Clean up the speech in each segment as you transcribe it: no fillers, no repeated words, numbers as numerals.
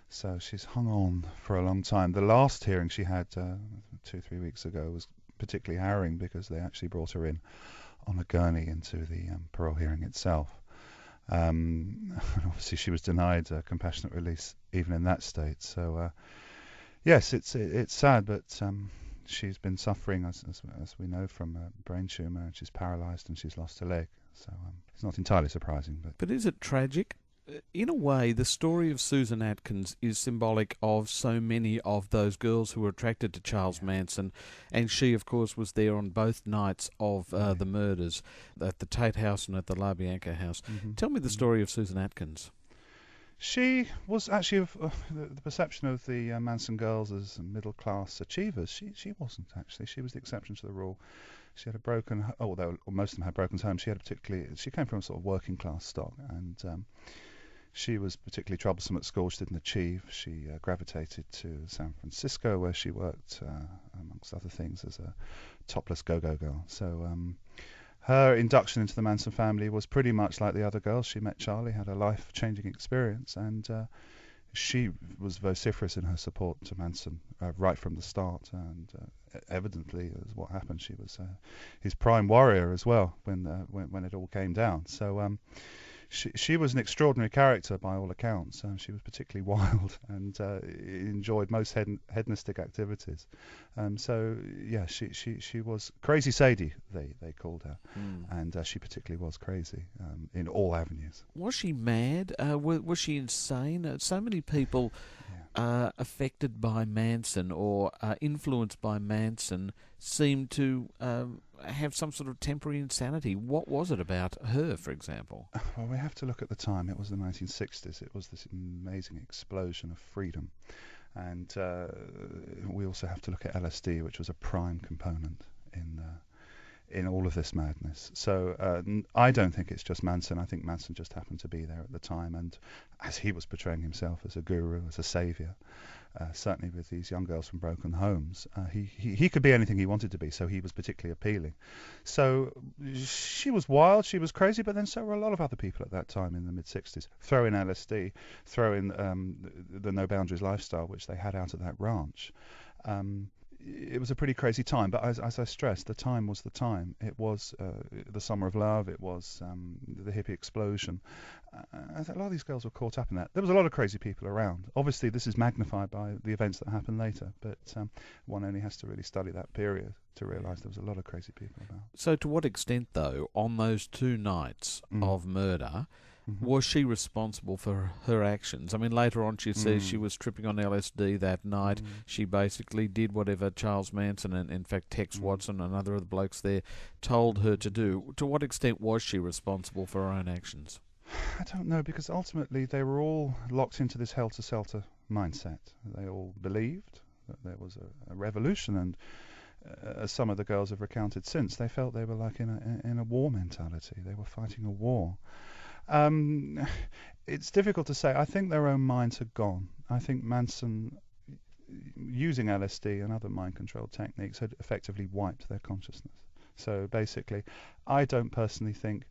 So she's hung on for a long time. The last hearing she had 2, 3 weeks ago was particularly harrowing because they actually brought her in on a gurney into the parole hearing itself. Obviously, she was denied compassionate release even in that state. So yes, it's sad, but she's been suffering, as we know, from a brain tumor, and she's paralysed and she's lost her leg. So it's not entirely surprising. But is it tragic? In a way, the story of Susan Atkins is symbolic of so many of those girls who were attracted to Charles Yeah, Manson, and she, of course, was there on both nights of right. the murders at the Tate House and at the La Bianca House. hmm Tell me the hmm story of Susan Atkins. She was actually of the perception of the Manson girls as middle class achievers. She wasn't actually. She was the exception to the rule. She had a broken, although most of them had broken homes. She came from a sort of working class stock, and she was particularly troublesome at school. She didn't achieve. She gravitated to San Francisco, where she worked, amongst other things, as a topless go-go girl. So her induction into the Manson family was pretty much like the other girls. She met Charlie, had a life-changing experience, and she was vociferous in her support to Manson right from the start. And evidently, as what happened, she was his prime warrior as well when it all came down. So she was an extraordinary character by all accounts. She was particularly wild and enjoyed most hedonistic activities. So yeah, she was crazy Sadie, they called her, Mm. and she particularly was crazy in all avenues. Was she mad? Was she insane? So many people Yeah. affected by Manson or influenced by Manson seem to have some sort of temporary insanity. What was it about her, for example? Well, we have to look at the time. It was the 1960s. It was this amazing explosion of freedom. And we also have to look at LSD, which was a prime component in all of this madness. So I don't think it's just Manson. I think Manson just happened to be there at the time, and as he was portraying himself as a guru, as a savior, certainly with these young girls from broken homes, he could be anything he wanted to be. So he was particularly appealing. So she was wild, she was crazy, but then so were a lot of other people at that time in the mid '60s. Throw in LSD, throw in the No Boundaries lifestyle, which they had out at that ranch. Um, it was a pretty crazy time, but as I stressed, the time was the time. It was the summer of love. It was the hippie explosion. A lot of these girls were caught up in that. There was a lot of crazy people around. Obviously, this is magnified by the events that happened later, but one only has to really study that period to realise there was a lot of crazy people about. So, to what extent, though, on those two nights Mm. of murder, hmm was she responsible for her actions? I mean, later on she says she Mm. was tripping on LSD that night. Mm. She basically did whatever Charles Manson and, in fact, Tex Mm. Watson and other of the blokes there told her to do. To what extent was she responsible for her own actions? I don't know, because ultimately they were all locked into this helter-skelter mindset. They all believed that there was a revolution, and as some of the girls have recounted since, they felt they were like in a war mentality. They were fighting a war. Um, it's difficult to say. I think their own minds had gone. I think Manson, using LSD and other mind control techniques, had effectively wiped their consciousness. So basically, I don't personally think,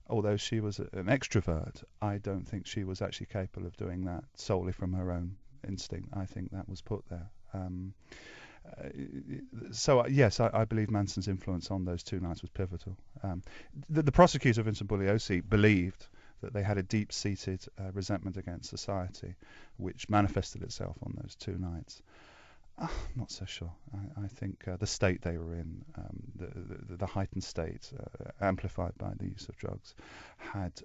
although she was an extrovert, I don't think she was actually capable of doing that solely from her own instinct. I think that was put there. Uh, so yes, I believe Manson's influence on those two nights was pivotal. The prosecutor, Vincent Bugliosi, believed that they had a deep-seated resentment against society, which manifested itself on those two nights. I'm not so sure. I think the state they were in, the heightened state, amplified by the use of drugs, had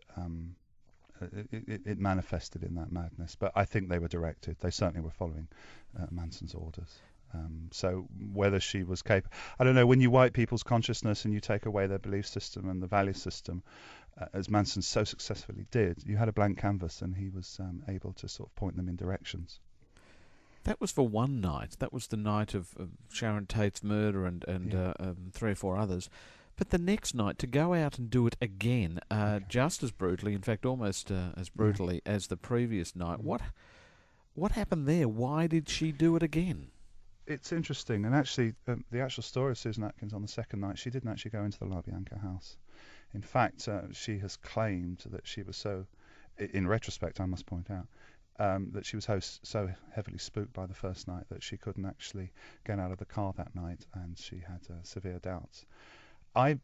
it manifested in that madness. But I think they were directed. They certainly were following Manson's orders. So whether she was capable, I don't know. When you wipe people's consciousness and you take away their belief system and the value system, as Manson so successfully did, you had a blank canvas, and he was able to sort of point them in directions. That was for one night. That was the night of Sharon Tate's murder and Yeah. three or four others. But the next night, to go out and do it again, Okay. just as brutally, in fact, almost as Yeah. brutally as the previous night. Mm. What happened there? Why did she do it again? It's interesting, and actually, the actual story of Susan Atkins on the second night, she didn't actually go into the La Bianca house. In fact, she has claimed that she was so, in retrospect, I must point out, that she was so heavily spooked by the first night that she couldn't actually get out of the car that night, and she had severe doubts. I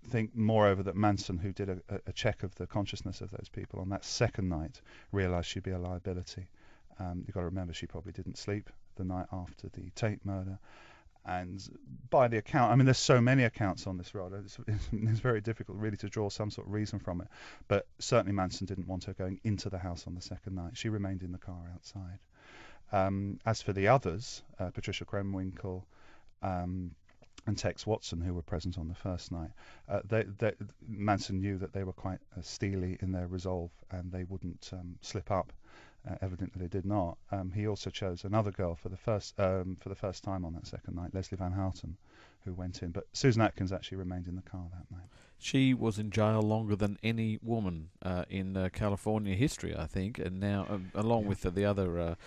think, moreover, that Manson, who did a check of the consciousness of those people on that second night, realised she'd be a liability. You've got to remember, she probably didn't sleep the night after the Tate murder. And by the account, I mean, there's so many accounts on this, Rod. It's very difficult really to draw some sort of reason from it. But certainly Manson didn't want her going into the house on the second night. She remained in the car outside. As for the others, Patricia Krenwinkel, and Tex Watson, who were present on the first night, Manson knew that they were quite steely in their resolve, and they wouldn't slip up. Evidently, they did not. He also chose another girl for the first time on that second night, Leslie Van Houten, who went in. But Susan Atkins actually remained in the car that night. She was in jail longer than any woman in California history, I think, and now, along with the other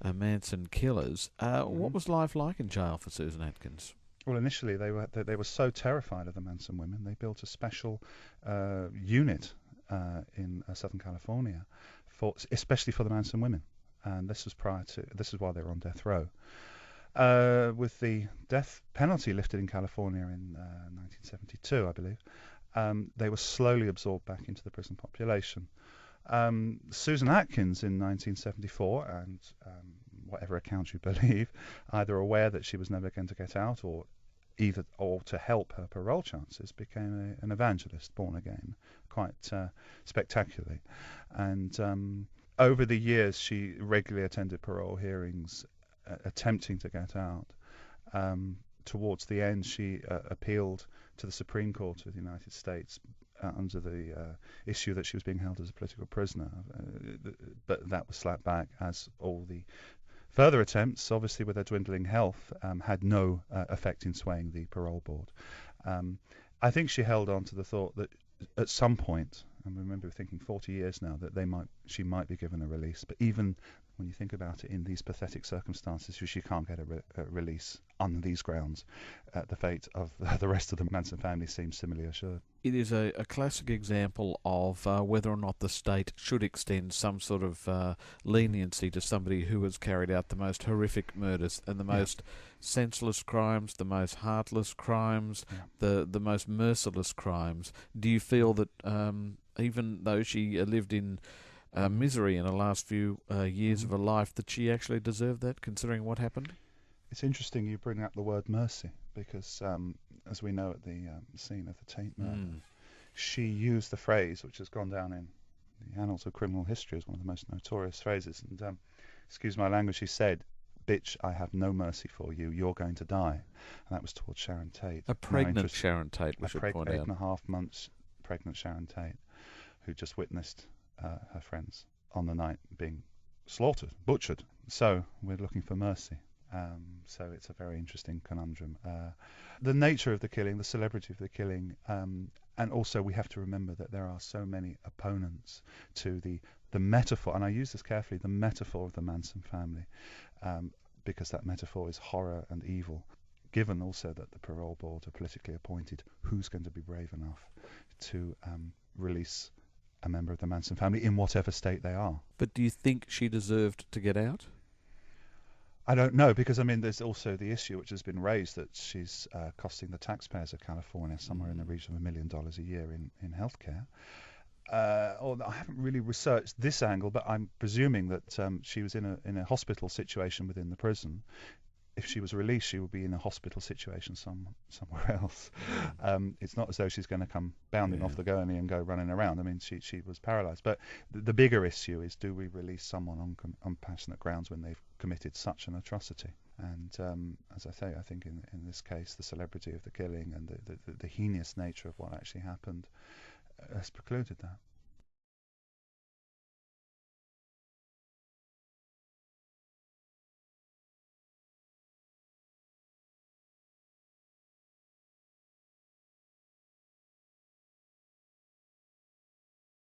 Manson killers. What was life like in jail for Susan Atkins? Well, initially they were so terrified of the Manson women, they built a special unit in Southern California, especially for the Manson women, and this was while they were on death row. With the death penalty lifted in California in 1972, I believe, they were slowly absorbed back into the prison population. Susan Atkins in 1974, and whatever account you believe, either aware that she was never going to get out, or to help her parole chances, became an evangelist, born again, quite spectacularly. And over the years, she regularly attended parole hearings, attempting to get out. Towards the end, she appealed to the Supreme Court of the United States under the issue that she was being held as a political prisoner, but that was slapped back, as all the further attempts, obviously with her dwindling health, had no effect in swaying the parole board. I think she held on to the thought that at some point, and I remember thinking 40 years now, that she might be given a release. But even when you think about it, in these pathetic circumstances, she can't get a release on these grounds. The fate of the rest of the Manson family seems similarly assured. It is a classic example of whether or not the state should extend some sort of leniency to somebody who has carried out the most horrific murders and the most senseless crimes, the most heartless crimes, the most merciless crimes. Do you feel that even though she lived in misery in the last few years of her life, that she actually deserved that, considering what happened? It's interesting you bring up the word mercy, because as we know at the scene of the Tate murder, she used the phrase which has gone down in the annals of criminal history as one of the most notorious phrases. And excuse my language, she said, "Bitch, I have no mercy for you. You're going to die." And that was towards Sharon Tate. A pregnant Sharon Tate, we should point out. 8.5 months pregnant Sharon Tate, who just witnessed her friends on the night being slaughtered, butchered. So we're looking for mercy. So it's a very interesting conundrum. The nature of the killing, the celebrity of the killing, and also we have to remember that there are so many opponents to the metaphor, and I use this carefully, the metaphor of the Manson family, because that metaphor is horror and evil. Given also that the parole board are politically appointed, who's going to be brave enough to release a member of the Manson family in whatever state they are? But do you think she deserved to get out? I don't know, because I mean, there's also the issue which has been raised that she's costing the taxpayers of California somewhere in the region of $1 million a year in healthcare. I haven't really researched this angle, but I'm presuming that she was in a hospital situation within the prison. If she was released, she would be in a hospital situation somewhere else. It's not as though she's going to come bounding off the gurney and go running around. I mean, she was paralyzed. But the bigger issue is, do we release someone on compassionate grounds when they've committed such an atrocity? And as I say, I think in this case, the celebrity of the killing and the heinous nature of what actually happened has precluded that.